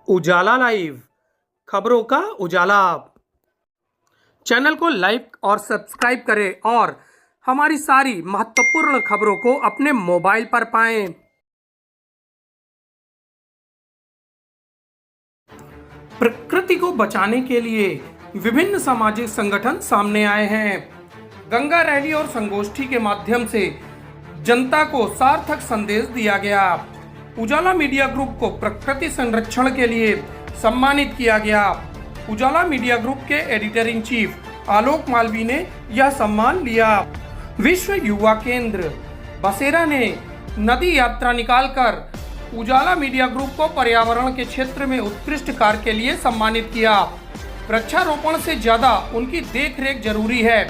उजाला live, खबरों का उजाला। Channel को लाइक और सब्सक्राइब करें और हमारी सारी महत्वपूर्ण खबरों को अपने मोबाइल पर पाएं। प्रकृति को बचाने के लिए विभिन्न सामाजिक संगठन सामने आए हैं। गंगा रैली और संगोष्ठी के माध्यम से जनता को सार्थक संदेश दिया गया। उजाला मीडिया ग्रुप को प्रकृति संरक्षण के लिए सम्मानित किया गया। उजाला मीडिया ग्रुप के एडिटर इन चीफ आलोक मालवीय ने यह सम्मान लिया। विश्व युवा केंद्र बसेरा ने नदी यात्रा निकालकर उजाला मीडिया ग्रुप को पर्यावरण के क्षेत्र में उत्कृष्ट कार्य के लिए सम्मानित किया। वृक्षारोपण से ज्यादा उनकी देखरेख जरूरी है।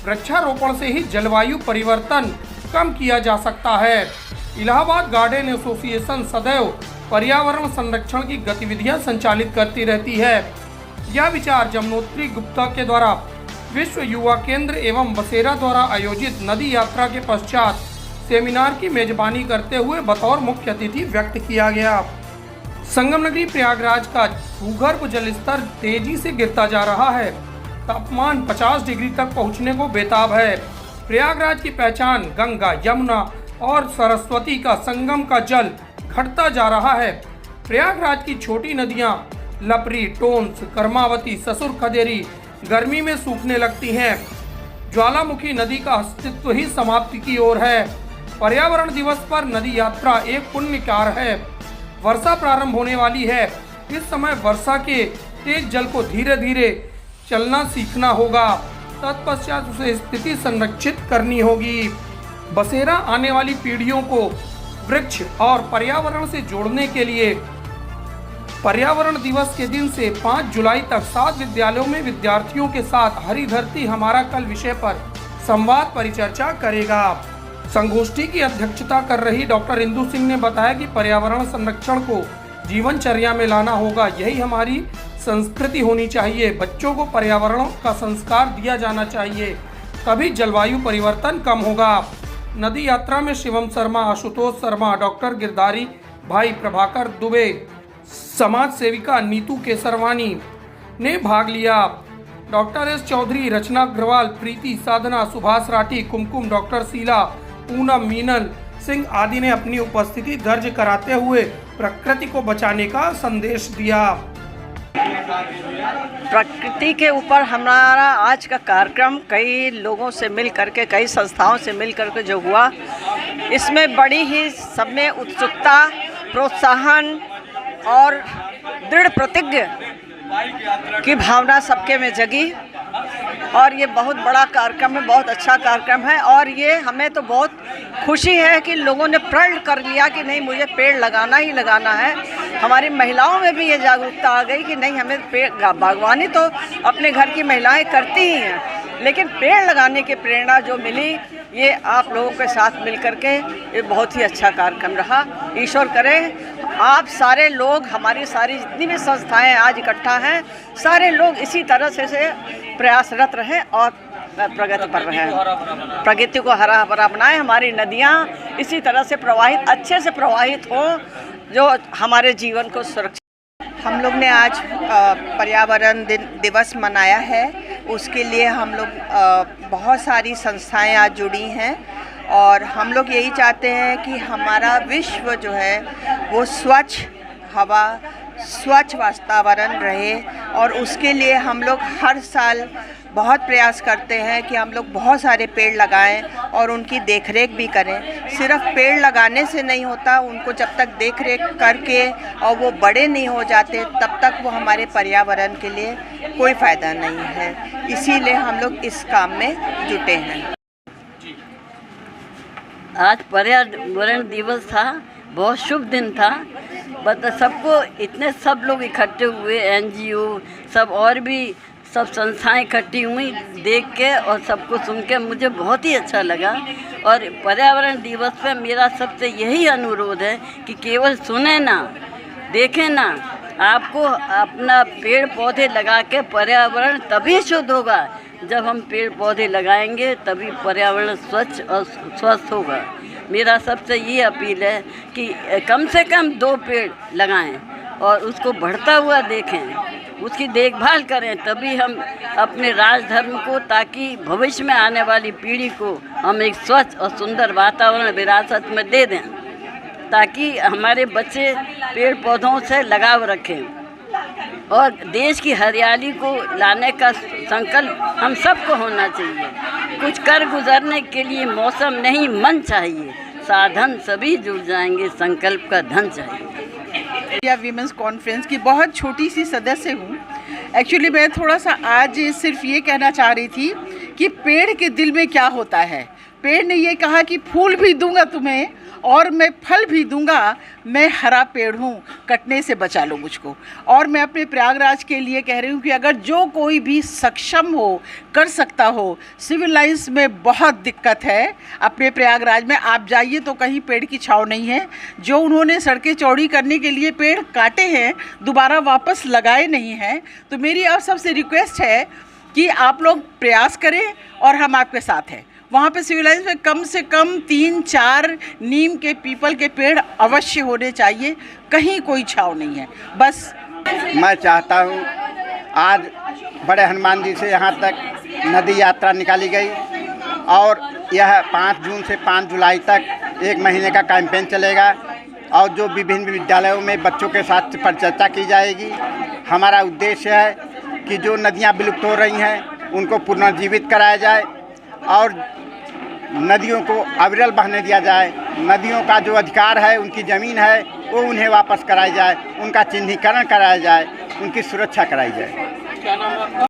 वृक्षारोपण से ही जलवायु परिवर्तन कम किया जा सकता है। इलाहाबाद गार्डन एसोसिएशन सदैव पर्यावरण संरक्षण की गतिविधियां संचालित करती रहती है। यह विचार जमुनोत्री गुप्ता के द्वारा विश्व युवा केंद्र एवं बसेरा द्वारा आयोजित नदी यात्रा के पश्चात सेमिनार की मेजबानी करते हुए बतौर मुख्य अतिथि व्यक्त किया गया। संगम नगरी प्रयागराज का भूगर्भ जल स्तर तेजी से गिरता जा रहा है। तापमान 50 डिग्री तक पहुंचने को बेताब है। प्रयागराज की पहचान गंगा, यमुना और सरस्वती का संगम का जल घटता जा रहा है। प्रयागराज की छोटी नदियां लपरी, टोंस, कर्मावती, ससुर खदेरी गर्मी में सूखने लगती हैं। ज्वालामुखी नदी का अस्तित्व ही समाप्ति की ओर है। पर्यावरण दिवस पर नदी यात्रा एक पुण्य कार्य है। वर्षा प्रारंभ होने वाली है। इस समय वर्षा के तेज जल को धीरे धीरे चलना सीखना होगा। तत्पश्चात उसे स्थिति संरक्षित करनी होगी। बसेरा आने वाली पीढ़ियों को वृक्ष और पर्यावरण से जोड़ने के लिए पर्यावरण दिवस के दिन से 5 जुलाई तक 7 विद्यालयों में विद्यार्थियों के साथ हरी धरती हमारा कल विषय पर संवाद परिचर्चा करेगा। संगोष्ठी की अध्यक्षता कर रही डॉक्टर इंदु सिंह ने बताया कि पर्यावरण संरक्षण को जीवनचर्या में लाना होगा। यही हमारी संस्कृति होनी चाहिए। बच्चों को पर्यावरण का संस्कार दिया जाना चाहिए, तभी जलवायु परिवर्तन कम होगा। नदी यात्रा में शिवम शर्मा, आशुतोष शर्मा, डॉक्टर गिरधारी भाई, प्रभाकर दुबे, समाज सेविका नीतू केसरवानी ने भाग लिया। डॉक्टर एस चौधरी, रचना अग्रवाल, प्रीति, साधना, सुभाष राठी, कुमकुम, डॉक्टर शीला, पूनम, मीनल सिंह आदि ने अपनी उपस्थिति दर्ज कराते हुए प्रकृति को बचाने का संदेश दिया। प्रकृति के ऊपर हमारा आज का कार्यक्रम कई लोगों से मिल करके, कई संस्थाओं से मिल करके जो हुआ, इसमें बड़ी ही सब में उत्सुकता, प्रोत्साहन और दृढ़ प्रतिज्ञ की भावना सबके में जगी। और ये बहुत बड़ा कार्यक्रम है, बहुत अच्छा कार्यक्रम है। और ये हमें तो बहुत खुशी है कि लोगों ने प्रण कर लिया कि नहीं, मुझे पेड़ लगाना ही लगाना है। हमारी महिलाओं में भी ये जागरूकता आ गई कि नहीं, हमें पेड़, बागवानी तो अपने घर की महिलाएं करती ही हैं, लेकिन पेड़ लगाने की प्रेरणा जो मिली, ये आप लोगों के साथ मिल करके ये बहुत ही अच्छा कार्यक्रम रहा। ईश्वर करे आप सारे लोग, हमारी सारी जितनी भी संस्थाएं आज इकट्ठा हैं, सारे लोग इसी तरह से प्रयासरत रहें और प्रगति पर रहें, प्रकृति को हरा भरा बनाएं। हमारी नदियाँ इसी तरह से प्रवाहित, अच्छे से प्रवाहित हों, जो हमारे जीवन को सुरक्षित। हम लोग ने आज पर्यावरण दिवस मनाया है। उसके लिए हम लोग बहुत सारी संस्थाएं आज जुड़ी हैं और हम लोग यही चाहते हैं कि हमारा विश्व जो है वो स्वच्छ हवा, स्वच्छ वातावरण रहे। और उसके लिए हम लोग हर साल बहुत प्रयास करते हैं कि हम लोग बहुत सारे पेड़ लगाएं और उनकी देखरेख भी करें। सिर्फ पेड़ लगाने से नहीं होता, उनको जब तक देखरेख करके और वो बड़े नहीं हो जाते तब तक वो हमारे पर्यावरण के लिए कोई फ़ायदा नहीं है। इसीलिए हम लोग इस काम में जुटे हैं। आज पर्यावरण दिवस था, बहुत शुभ दिन था। बट सबको इतने सब लोग इकट्ठे हुए, एनजीओ सब और भी सब संस्थाएं इकट्ठी हुई, देख के और सबको सुन के मुझे बहुत ही अच्छा लगा। और पर्यावरण दिवस पे मेरा सबसे यही अनुरोध है कि केवल सुने ना, देखें ना, आपको अपना पेड़ पौधे लगा के पर्यावरण तभी शुद्ध होगा। जब हम पेड़ पौधे लगाएंगे तभी पर्यावरण स्वच्छ और स्वस्थ होगा। मेरा सबसे ये अपील है कि कम से कम 2 पेड़ लगाएं और उसको बढ़ता हुआ देखें, उसकी देखभाल करें, तभी हम अपने राजधर्म को, ताकि भविष्य में आने वाली पीढ़ी को हम एक स्वच्छ और सुंदर वातावरण विरासत में दे दें, ताकि हमारे बच्चे पेड़ पौधों से लगाव रखें। और देश की हरियाली को लाने का संकल्प हम सबको होना चाहिए। कुछ कर गुजरने के लिए मौसम नहीं, मन चाहिए, साधन सभी जुड़ जाएंगे, संकल्प का धन चाहिए। या वीमेंस कॉन्फ्रेंस की बहुत छोटी सी सदस्य हूँ। एक्चुअली मैं थोड़ा सा आज सिर्फ ये कहना चाह रही थी कि पेड़ के दिल में क्या होता है। पेड़ ने ये कहा कि फूल भी दूंगा तुम्हें और मैं फल भी दूंगा, मैं हरा पेड़ हूँ, कटने से बचा लो मुझको। और मैं अपने प्रयागराज के लिए कह रही हूँ कि अगर जो कोई भी सक्षम हो, कर सकता हो, सिविल लाइन्स में बहुत दिक्कत है। अपने प्रयागराज में आप जाइए तो कहीं पेड़ की छाँव नहीं है। जो उन्होंने सड़कें चौड़ी करने के लिए पेड़ काटे हैं, दोबारा वापस लगाए नहीं हैं। तो मेरी आप सबसे रिक्वेस्ट है कि आप लोग प्रयास करें और हम आपके साथ हैं। वहाँ पे सिविल लाइन्स में कम से कम 3-4 नीम के, पीपल के पेड़ अवश्य होने चाहिए। कहीं कोई छाँव नहीं है। बस मैं चाहता हूँ, आज बड़े हनुमान जी से यहाँ तक नदी यात्रा निकाली गई और यह 5 जून से 5 जुलाई तक 1 महीने का कैंपेन चलेगा और जो विभिन्न विद्यालयों में बच्चों के साथ परिचर्चा की जाएगी। हमारा उद्देश्य है कि जो नदियाँ विलुप्त हो रही हैं उनको पुनर्जीवित कराया जाए और नदियों को अविरल बहने दिया जाए। नदियों का जो अधिकार है, उनकी ज़मीन है, वो उन्हें वापस कराई जाए, उनका चिन्हीकरण कराया जाए, उनकी सुरक्षा कराई जाए।